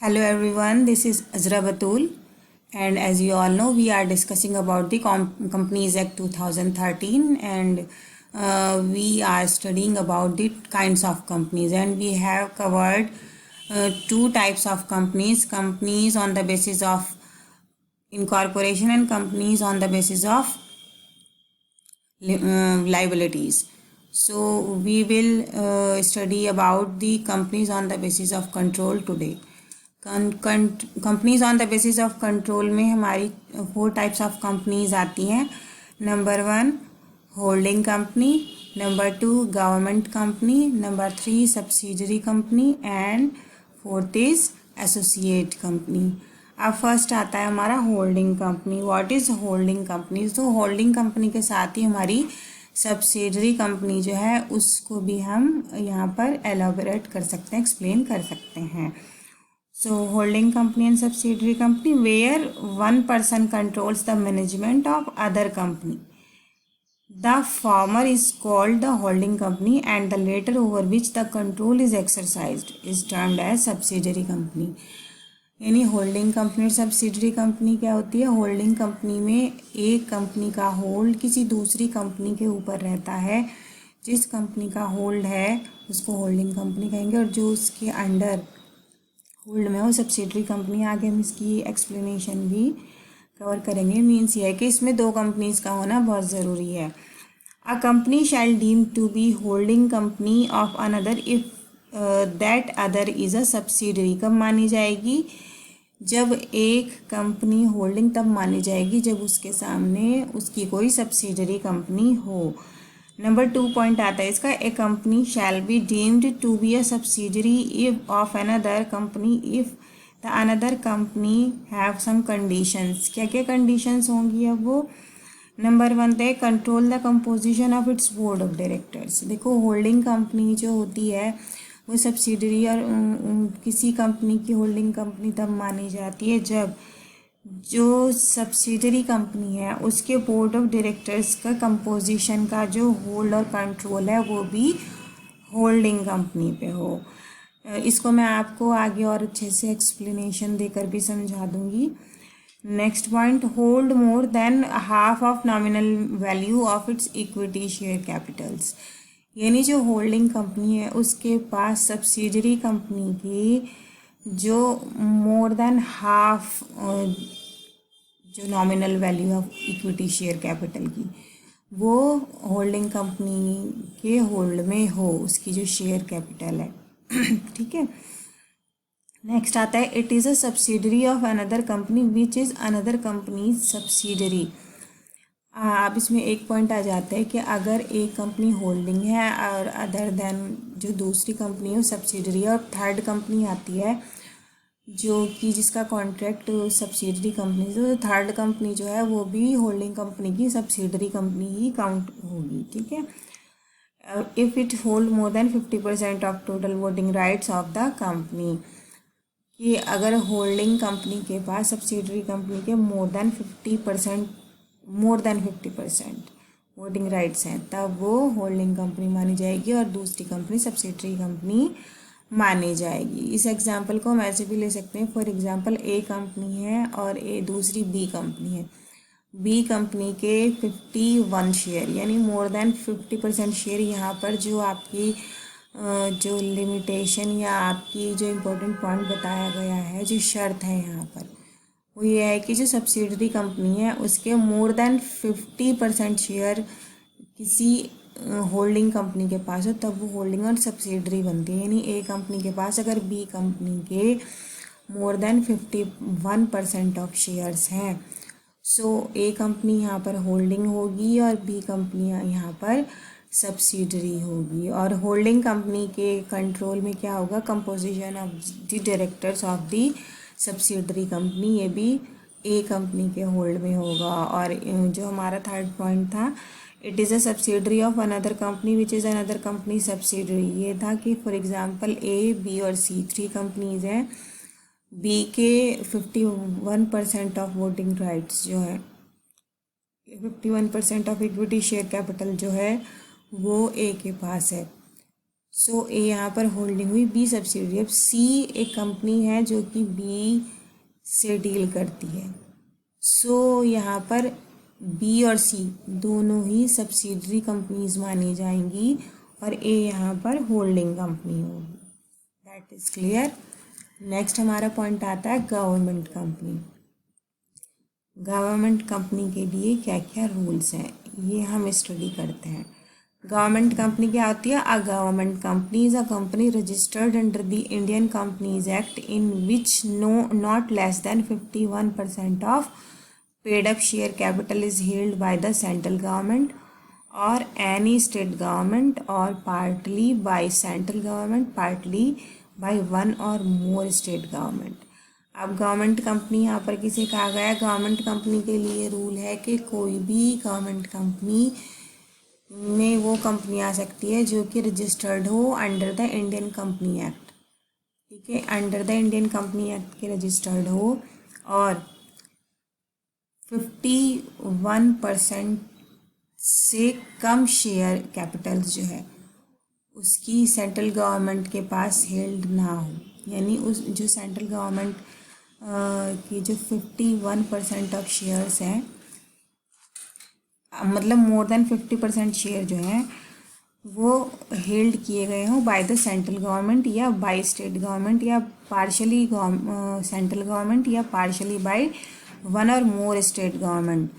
Hello everyone, this is Azra Batul, and as you all know, we are discussing about the Companies Act 2013, and we are studying about the kinds of companies, and we have covered two types of companies: companies on the basis of incorporation and companies on the basis of liabilities. So we will study about the companies on the basis of control today. Companies on the basis of control में हमारी 4 types of companies आती हैं। Number 1 holding company, number 2 government company, number 3 subsidiary company and 4th is associate company. अब first आता है हमारा holding company. What is holding company? तो holding company के साथ ही हमारी सब्सिडरी कंपनी जो है उसको भी हम यहाँ पर एलाबोरेट कर सकते हैं, एक्सप्लेन कर सकते हैं। So holding company and subsidiary company where one person controls the management of other company. The former is called the holding company and the latter over which the control is exercised is termed as subsidiary company. यानी holding company और subsidiary company क्या होती है? Holding company में एक company का hold किसी दूसरी कंपनी के ऊपर रहता है। जिस कंपनी का होल्ड है उसको होल्डिंग कंपनी कहेंगे और जो उसके अंडर होल्ड में वो सब्सिडरी कंपनी। आगे हम इसकी एक्सप्लेनेशन भी कवर करेंगे। मीन्स ये है कि इसमें 2 कंपनीज का होना बहुत ज़रूरी है। A company shall deem to be holding company of another if that other is a subsidiary. कब मानी जाएगी? जब एक कंपनी होल्डिंग तब मानी जाएगी जब उसके सामने उसकी कोई सब्सिडरी कंपनी हो। नंबर 2 पॉइंट आता है इसका, A company shall be deemed to be a subsidiary if of another company if the another company have some conditions. क्या क्या कंडीशंस होंगी अब वो? नंबर 1 है control the composition of its board of directors. देखो होल्डिंग कंपनी जो होती है वो सब्सिडरी और किसी कंपनी की होल्डिंग कंपनी तब मानी जाती है जब जो सब्सिडरी कंपनी है उसके बोर्ड ऑफ डायरेक्टर्स का कंपोजिशन का जो होल्ड और कंट्रोल है वो भी होल्डिंग कंपनी पे हो। इसको मैं आपको आगे और अच्छे से एक्सप्लेनेशन देकर भी समझा दूंगी। Next point, hold more than half of nominal value of its equity share Capitals. यानी जो होल्डिंग कंपनी है उसके पास सब्सिडरी कंपनी की जो मोर देन हाफ जो nominal value of equity share capital की वो होल्डिंग कंपनी के होल्ड में हो, उसकी जो शेयर कैपिटल है। ठीक है। नेक्स्ट आता है it is a subsidiary of another company which is another company subsidiary. अब इसमें एक पॉइंट आ जाता है कि अगर एक कंपनी होल्डिंग है और अदर देन जो दूसरी कंपनी है सब्सिडरी और थर्ड कंपनी आती है जो कि जिसका कॉन्ट्रैक्ट सब्सिडरी कंपनी से, तो थर्ड कंपनी जो है वो भी होल्डिंग कंपनी की सब्सिडरी कंपनी ही काउंट होगी। ठीक है। If it hold more than 50% of total voting rights of the company, कि अगर होल्डिंग कंपनी के पास सब्सिडरी कंपनी के मोर देन 50% वोटिंग राइट्स हैं तब वो होल्डिंग कंपनी मानी जाएगी और दूसरी कंपनी सब्सिडरी कंपनी मानी जाएगी। इस एग्जांपल को हम ऐसे भी ले सकते हैं। फॉर एग्जांपल ए कंपनी है और दूसरी बी कंपनी है। बी कंपनी के 51 शेयर यानी मोर देन 50% शेयर, यहाँ पर जो आपकी जो लिमिटेशन या आपकी जो इम्पोर्टेंट पॉइंट बताया गया है, जो शर्त है यहाँ पर वो ये है कि जो सब्सिडरी कंपनी है उसके मोर देन 50% शेयर किसी होल्डिंग कंपनी के पास हो तब वो होल्डिंग और सब्सिडरी बनती है। यानी ए कंपनी के पास अगर बी कंपनी के मोर देन 51% ऑफ शेयर्स हैं सो ए कंपनी यहाँ पर होल्डिंग होगी और बी कंपनी यहाँ पर सब्सिडरी होगी। और होल्डिंग कंपनी के कंट्रोल में क्या होगा? Composition of the directors of the subsidiary company, ये भी ए कंपनी के होल्ड में होगा। और जो हमारा थर्ड पॉइंट था, it is a subsidiary of another company which is another company subsidiary. ये था कि फॉर एग्जांपल ए, बी और सी 3 कंपनीज हैं। बी के 51% ऑफ वोटिंग राइट्स जो है, 51% ऑफ इक्विटी शेयर कैपिटल जो है वो ए के पास है। सो ए यहाँ पर होल्डिंग हुई, बी सब्सिडरी। अब सी एक कंपनी है जो कि बी से डील करती है। सो यहाँ पर बी और सी दोनों ही सब्सिडरी कंपनीज मानी जाएंगी और ए यहाँ पर होल्डिंग कंपनी होगी। That is clear. नेक्स्ट हमारा पॉइंट आता है गवर्नमेंट कंपनी। गवर्नमेंट कंपनी के लिए क्या क्या रूल्स हैं ये हम स्टडी करते हैं। गवर्नमेंट कंपनी क्या होती है? A government company is a company registered under the Indian companies act in which not less than 51% of paid up share capital is held by the central government और any state government और partly by central government, partly by one और more state government. अब government company यहाँ पर किसे कहा गया है? गवर्नमेंट कंपनी के लिए रूल है कि कोई भी गवर्नमेंट कंपनी में वो कंपनी आ सकती है जो कि रजिस्टर्ड हो under the Indian company act. ठीक है, under the Indian company act के रजिस्टर्ड हो और 51% से कम शेयर कैपिटल्स जो है उसकी सेंट्रल गवर्नमेंट के पास हेल्ड ना हो। यानी उस जो सेंट्रल गवर्नमेंट की जो 51% ऑफ शेयर्स हैं, मतलब मोर देन 50% शेयर जो हैं वो हेल्ड किए गए हों बाय द सेंट्रल गवर्नमेंट या बाय स्टेट गवर्नमेंट या पार्शली सेंट्रल गवर्नमेंट या पार्शली बाय वन और more state government.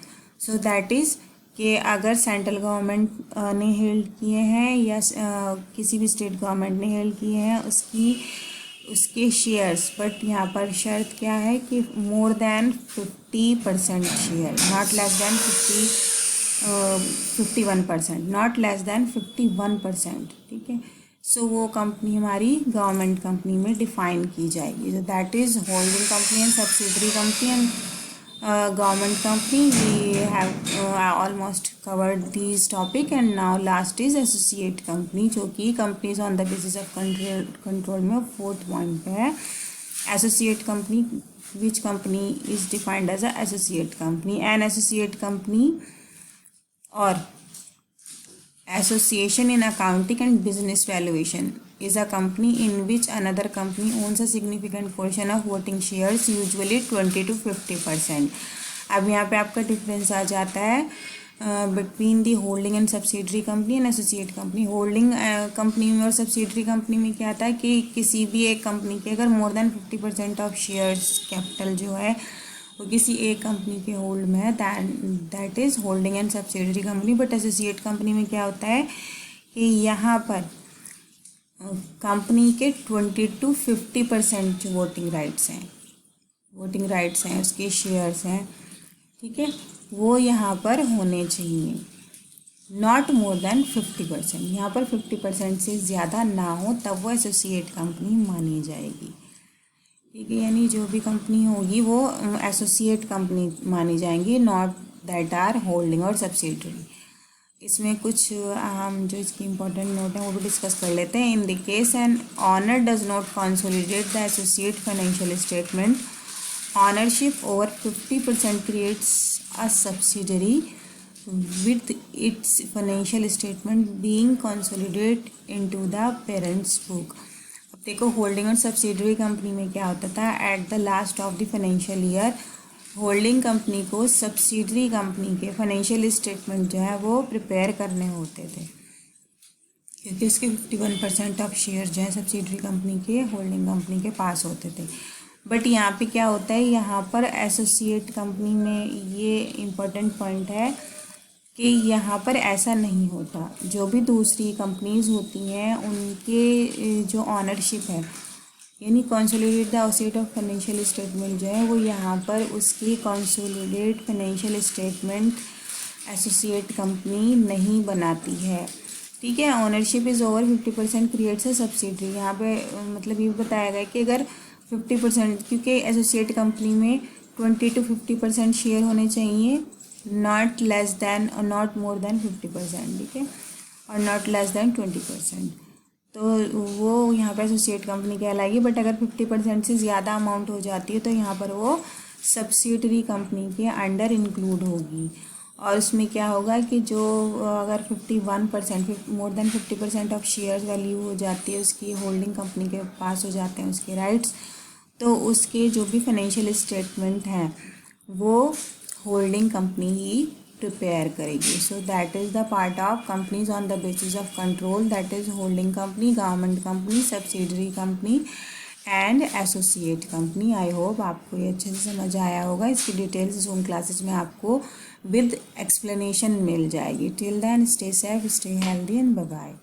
So that is कि अगर सेंट्रल गवर्नमेंट ने हेल्ड किए हैं या किसी भी स्टेट गवर्नमेंट ने हेल्ड किए हैं उसके शेयर्स, बट यहाँ पर शर्त क्या है कि more than 50% share, not less than 51%, not less than 51%। ठीक है, सो वो कंपनी हमारी गवर्नमेंट कंपनी में डिफाइन की जाएगी। So that is holding company and subsidiary company and government company. We have almost covered these topic and now last is associate company, जो कि companies on the basis of control में 4th point पे है। associate company, which company is defined as a associate company? An associate company or association in accounting and business valuation is a company in which another company owns a significant portion of voting shares, usually 20 to 50%। अब यहाँ पे आपका difference आ जाता है between the holding and subsidiary company and associate company. Holding company में और subsidiary company में क्या आता है कि किसी भी एक कंपनी के अगर more than 50% of shares capital जो है वो किसी एक कंपनी के होल्ड में है, that is holding and subsidiary company. But associate company में क्या होता है कि यहाँ पर कंपनी के 20 to 50% जो वोटिंग राइट्स हैं उसके शेयर्स हैं, ठीक है, वो यहाँ पर होने चाहिए, नॉट मोर देन 50%। यहाँ पर 50% से ज़्यादा ना हो तब वो एसोसिएट कंपनी मानी जाएगी। ठीक है, यानी जो भी कंपनी होगी वो एसोसिएट कंपनी मानी जाएंगी, नॉट दैट आर होल्डिंग और सब्सिडरी। इसमें कुछ हम जो इसकी इंपॉर्टेंट नोट हैं वो भी डिस्कस कर लेते हैं। In the case an owner does not consolidate the associate financial statement, ownership over 50% creates a subsidiary with its financial statement being consolidated into the parent's book। अब देखो होल्डिंग और subsidiary company में क्या होता था, at the last of the financial year holding company को subsidiary company के financial statement जो है वो प्रिपेयर करने होते थे, क्योंकि उसके 51% ऑफ शेयर जो है सब्सिडरी कंपनी के होल्डिंग कंपनी के पास होते थे। बट यहाँ पे क्या होता है, यहाँ पर एसोसिएट कंपनी में ये इम्पोर्टेंट पॉइंट है कि यहाँ पर ऐसा नहीं होता। जो भी दूसरी कंपनीज होती हैं उनके जो ऑनरशिप है, यानी consolidate the asset of financial statement जो है वो यहाँ पर उसकी consolidate financial statement associate company नहीं बनाती है। ठीक है, ownership is over 50% creates a subsidiary. यहाँ पे मतलब ये बताया गया कि अगर 50%, क्योंकि एसोसिएट कंपनी में 20 to 50% शेयर होने चाहिए, नॉट लेस दैन और नॉट मोर देन 50%, ठीक है, और नॉट लेस देन 20%, तो वो यहाँ पर एसोसिएट कंपनी कहलाएगी। बट अगर 50% से ज़्यादा अमाउंट हो जाती है तो यहाँ पर वो सब्सिडरी कंपनी के अंडर इंक्लूड होगी। और उसमें क्या होगा कि जो अगर 51% more than 50% of shares value हो जाती है उसकी, होल्डिंग कंपनी के पास हो जाते हैं उसके राइट्स, तो उसके जो भी फाइनेंशियल स्टेटमेंट हैं वो होल्डिंग कंपनी ही प्रिपेयर करेगी. So that is the part of companies on the basis of control, that is holding company, government company, subsidiary company and associate company. I hope आपको ये अच्छे से समझ आया होगा. इसकी डिटेल्स जूम क्लासेज में आपको विद एक्सप्लेनेशन मिल जाएगी. Till then stay safe, stay healthy and bye bye.